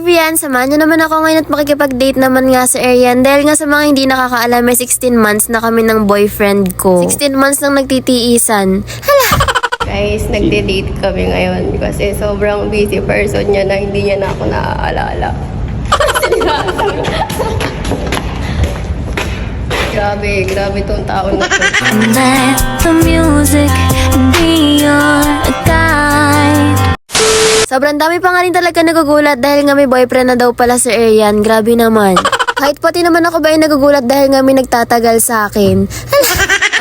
Everyone, samahan nyo naman ako ngayon at makikipag-date naman nga sa Arian. Dahil nga sa mga hindi nakakaalam, may 16 months na kami ng boyfriend ko. 16 months nang nagtitiisan. Hala! Guys, nagde-date kami ngayon kasi sobrang busy person niya na hindi niya na ako naaalala. Grabe tong taon na to. Let the music be your guide. Sobrang dami pa nga rin talaga nagugulat dahil nga may boyfriend na daw pala si Arian. Grabe naman. Kahit pati naman ako ba ay nagugulat dahil nga may nagtatagal sa akin.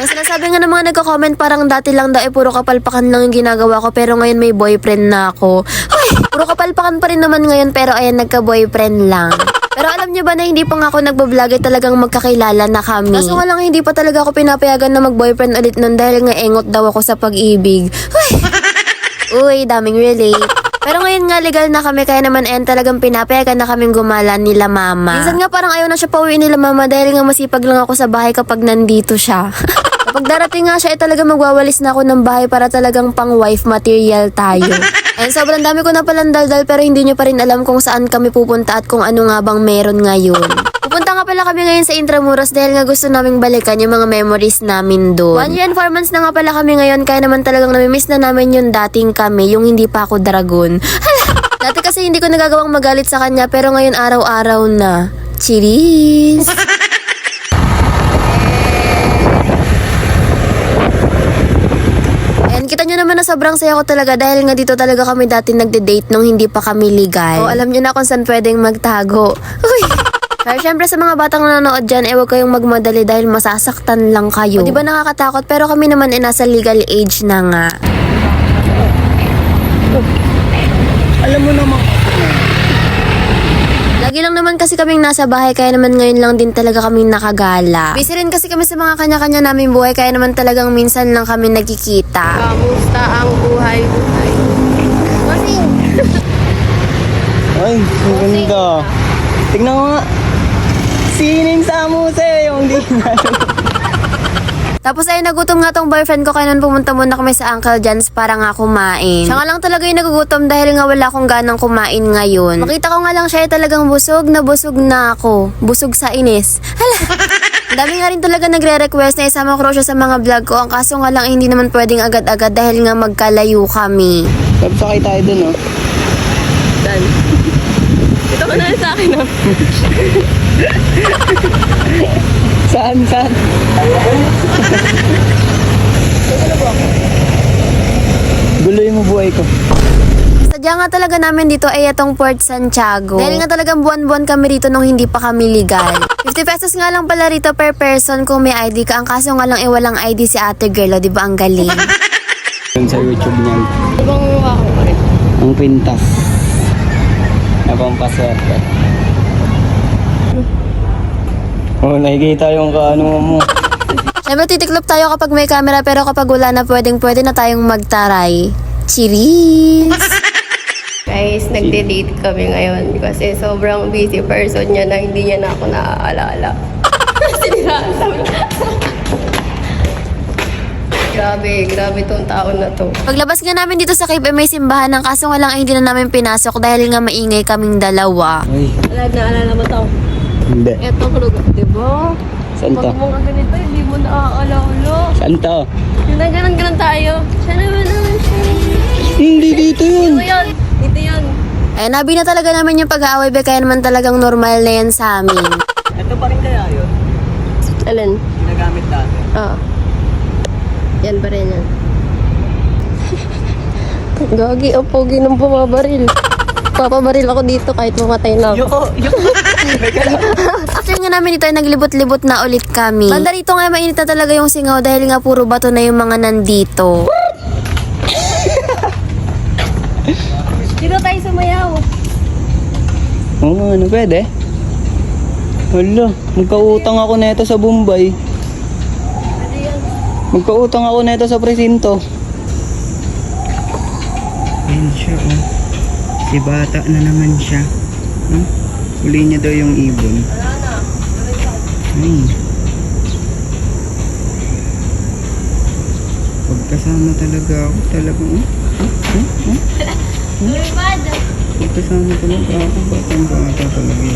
Ang sinasabi nga ng mga nagko-comment parang dati lang daw puro kapalpakan lang yung ginagawa ko pero ngayon may boyfriend na ako. Ay, puro kapalpakan pa rin naman ngayon pero ayan nagka-boyfriend lang. Pero alam niyo ba na hindi pa nga ako nagbablog ay talagang magkakilala na kami. Kaso nga lang hindi pa talaga ako pinapayagan na mag-boyfriend ulit nun dahil nga engot daw ako sa pag-ibig. Uy, daming relate. Pero ngayon nga legal na kami kaya naman talagang pinapayagan na kaming gumala nila mama. Minsan nga parang ayaw na siya pauwiin nila mama dahil nga masipag lang ako sa bahay kapag nandito siya. Kapag darating nga siya talaga magwawalis na ako ng bahay para talagang pang wife material tayo. And sobrang dami ko na palang daldal pero hindi nyo pa rin alam kung saan kami pupunta at kung ano nga bang meron ngayon. Pupunta nga pala kami ngayon sa Intramuros dahil nga gusto naming balikan yung mga memories namin doon. 1 year and 4 months na nga pala kami ngayon kaya naman talagang namimiss na namin yung dating kami, yung hindi pa ako dragon. Hala! Dati kasi hindi ko nagagawang magalit sa kanya pero ngayon araw-araw na. Cheers! Kita nyo naman na sobrang saya ko talaga dahil nga dito talaga kami dati nagde-date nung hindi pa kami legal. O alam nyo na kung saan pwedeng magtago. Uy! Pero syempre sa mga batang nanonood dyan, huwag kayong magmadali dahil masasaktan lang kayo. O diba nakakatakot pero kami naman nasa legal age na nga. Alam mo naman. Lagi lang naman kasi kaming nasa bahay kaya naman ngayon lang din talaga kaming nakagala. Busy rin kasi kami sa mga kanya-kanya naming buhay kaya naman talagang minsan lang kami nagkikita. Kamusta ang buhay? Masing! Ay, ang ganda. Tignan mo nga. Sining sa muse yung di na. Tapos ay nagutom nga tong boyfriend ko kaya nun pumunta muna kami sa Uncle John's para nga kumain. Siya nga lang talaga yung nagugutom dahil nga wala akong ganang kumain ngayon. Makita ko nga lang siya ay talagang busog na ako. Busog sa inis. Hala! Ang dami nga rin talaga nagre-request na isama ko raw siya sa mga vlog ko. Ang kaso nga lang hindi naman pwedeng agad-agad dahil nga magkalayo kami. Sabsakay tayo dun, oh. Dan. Ito ka na rin sa akin, oh. Saan? Guloy mo buhay ko. Sadya nga talaga namin dito ay itong Port Santiago. Dahil nga talagang buwan-buwan kami rito nung hindi pa kami legal. 50 pesos nga lang pala rito per person kung may ID ka. Ang kaso nga lang walang ID si ate girl, o diba ang galing? Yung sa YouTube niyan. Ibang ako pa rin. Ang kwintas. Abang paswerte. Oh, nakikita yung kaano mo. Siyempre titiklop tayo kapag may camera pero kapag wala na pwede na tayong magtaray. Cheers! Guys, nagde-date kami ngayon kasi sobrang busy person niya na hindi niya na ako naaalala. Grabe tong taon na to. Paglabas nga namin dito sa cave may simbahan ng kaso nga lang ay hindi na namin pinasok dahil nga maingay kaming dalawa. Ay, Naalala mo to? hindi. Eto, diba? Saan to? Pag mo nga ganito, hindi mo naaalala. Saan to? Ganun tayo. Siya naman siya. Hindi dito yun. Dito yun. Ay nabi na talaga namin yung pag-aaway ba kaya naman talagang normal na yan sa amin. Ito pa rin kaya yun? Alin? Ginagamit dati. Oo. Yan pa rin yan. Gagi, o pogi ng bumabaril. Papabaril ako dito kahit mamatay na ako. After nga namin dito ay naglibot-libot na ulit kami. Banda rito nga mainit na talaga yung singaw dahil nga puro bato na yung mga nandito. Dito tayo sumayaw. Oo, ano pwede? Hala, magkautang ako neto sa Bombay. Magkautang ako neto sa presinto. Ayun siya, oh. Si bata na naman siya. Huli niya daw yung ibon. Ay. Pagkasama talaga ako, talagang. Lumipad. Kasama ko lang ako. Batang bata talaga yun.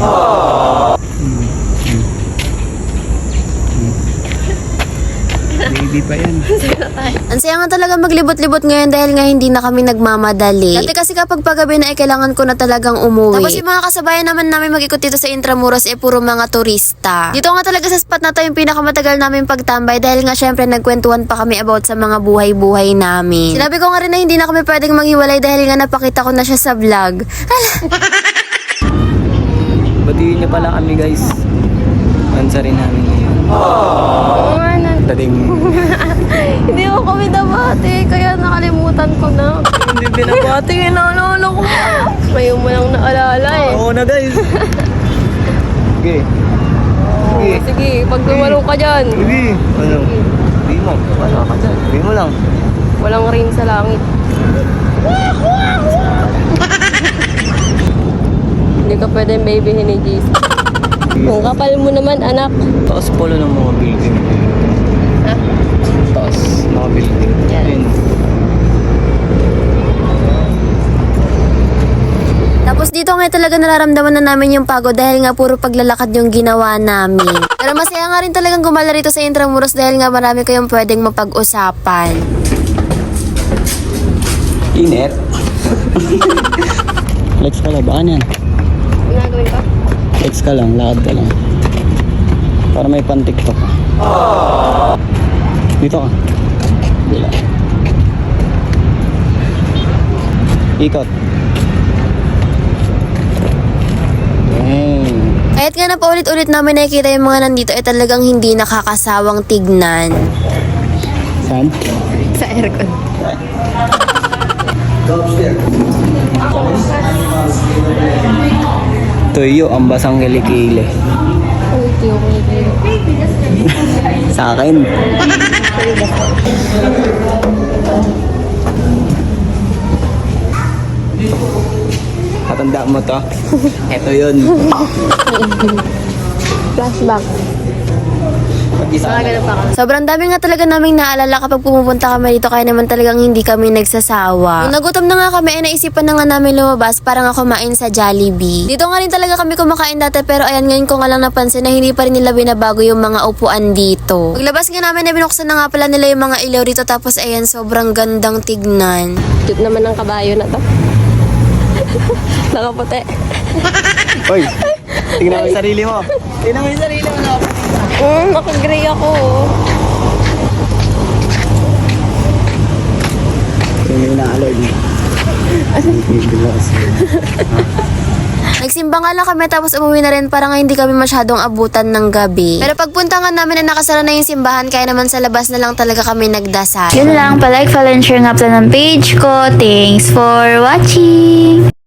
Baby pa yan. Ang saya nga talaga maglibot-libot ngayon dahil nga hindi na kami nagmamadali. Dati kasi kapag paggabi na kailangan ko na talagang umuwi. Tapos yung mga kasabayan naman namin mag-ikot dito sa Intramuros puro mga turista. Dito nga talaga sa spot na to yung pinakamatagal namin pagtambay dahil nga syempre nagkwentuhan pa kami about sa mga buhay-buhay namin. Sinabi ko nga rin na hindi na kami pwedeng maghiwalay dahil nga napakita ko na siya sa vlog. Batiin niyo pala kami guys. Ansa rin namin ngayon. Dating. Hindi ko kami nabati, kaya nakalimutan ko na. Hindi binabati. Naalala ko. Ngayon mo lang naalala eh. Oo na guys. Sige. Sige. Sige, pag dumalo ka dyan. Sige. Ano? Di mo. Wala ka dyan. Di mo lang. Walang rain sa langit. Hindi ka pwede babyhin ni Jesus. Ang kapal mo naman, anak. Taas pala ng mga building. Ha? Taas. Mga building. Yan. Ayun. Tapos dito nga talaga nararamdaman na namin yung pagod dahil nga puro paglalakad yung ginawa namin. Pero masaya nga rin talagang gumala rito sa Intramuros dahil nga marami kayong pwedeng mapag-usapan. Init. Flex ka lang. Baka yan. Ano gagawin ko? Flex ka lang. Lakad ka lang. Para may pan-tiktok ka. Dito ka. Bila. Ikot. Dang. Kahit nga na paulit-ulit namin nakikita yung mga nandito talagang hindi nakakasawang tignan. Saan? Sa aircon. Tuyo, ang basang kilikili. Sa akin. Katanda mo to. Ito yun. Flashback. Ganun pa ka. Sobrang dami nga talaga naming naalala kapag pumupunta kami dito kaya naman talagang hindi kami nagsasawa. Nung nagutom na nga kami naisipan na nga namin lumabas para nga kumain sa Jollibee. Dito nga rin talaga kami kumakain dati pero ayan ngayon ko nga lang napansin na hindi pa rin nila binabago yung mga upuan dito. Paglabas nga namin na binuksan na nga pala nila yung mga ilaw dito tapos ayan sobrang gandang tignan. Cute naman ng kabayo na to. Nakaputi. Hoy, tingnan mo yung sarili mo. Tingnan mo yung sarili mo. Naka-gray ako. Yung may na-alert mo. Nagsimba nga lang kami tapos umuwi na rin para nga hindi kami masyadong abutan ng gabi. Pero pagpunta nga namin na nakasara na yung simbahan kaya naman sa labas na lang talaga kami nagdasal. Yun lang, palike, follow, and share nga pala ng page ko. Thanks for watching!